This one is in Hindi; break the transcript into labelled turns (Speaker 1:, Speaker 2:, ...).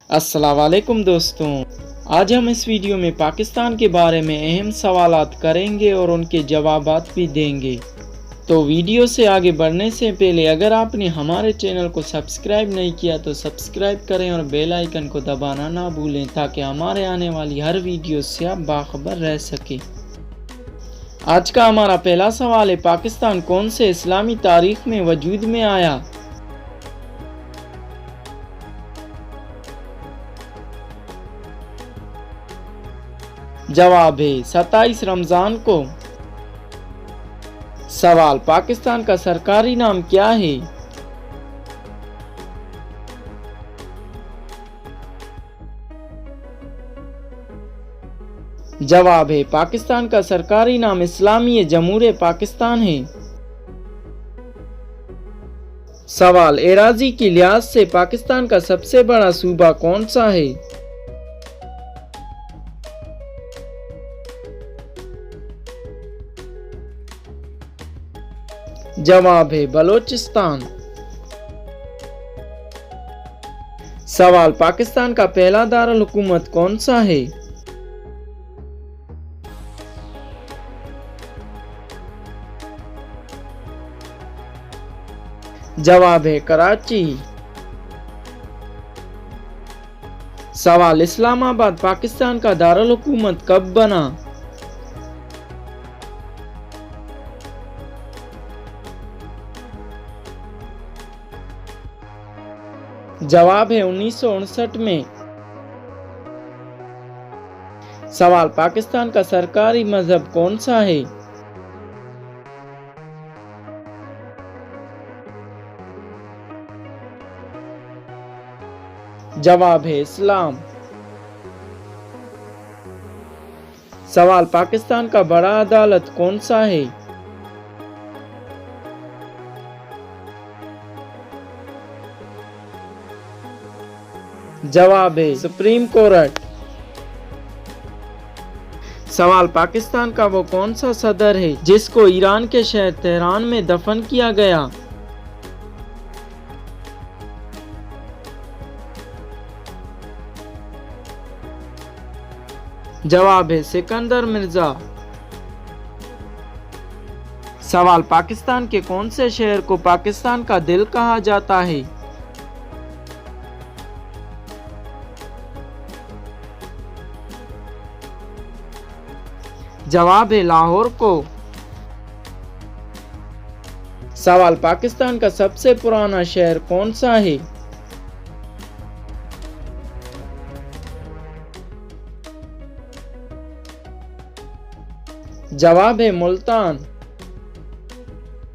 Speaker 1: अस्सलाम वालेकुम दोस्तों, आज हम इस वीडियो में पाकिस्तान के बारे में अहम सवालात करेंगे और उनके जवाबात भी देंगे। तो वीडियो से आगे बढ़ने से पहले अगर आपने हमारे चैनल को सब्सक्राइब नहीं किया तो सब्सक्राइब करें और बेल आइकन को दबाना ना भूलें ताकि हमारे आने वाली हर वीडियो से आप बाखबर रह सकें। आज का हमारा पहला सवाल है, पाकिस्तान कौन से इस्लामी तारीख में वजूद में आया? जवाब है 27 रमज़ान को। सवाल, पाकिस्तान का सरकारी नाम क्या है? जवाब है पाकिस्तान का सरकारी नाम इस्लामी जमहूरियत पाकिस्तान है। सवाल, एराजी की लिहाज से पाकिस्तान का सबसे बड़ा सूबा कौन सा है? जवाब है बलोचिस्तान। सवाल, पाकिस्तान का पहला दारुल हुकूमत कौन सा है? जवाब है कराची। सवाल, इस्लामाबाद पाकिस्तान का दारुल हुकूमत कब बना? जवाब है 1959 में। सवाल, पाकिस्तान का सरकारी मजहब कौन सा है? जवाब है इस्लाम। सवाल, पाकिस्तान का बड़ा अदालत कौन सा है? जवाब है सुप्रीम कोर्ट। सवाल, पाकिस्तान का वो कौन सा सदर है जिसको ईरान के शहर तेहरान में दफन किया गया? जवाब है सिकंदर मिर्जा। सवाल, पाकिस्तान के कौन से शहर को पाकिस्तान का दिल कहा जाता है? जवाब है लाहौर को। सवाल, पाकिस्तान का सबसे पुराना शहर कौन सा है? जवाब है मुल्तान।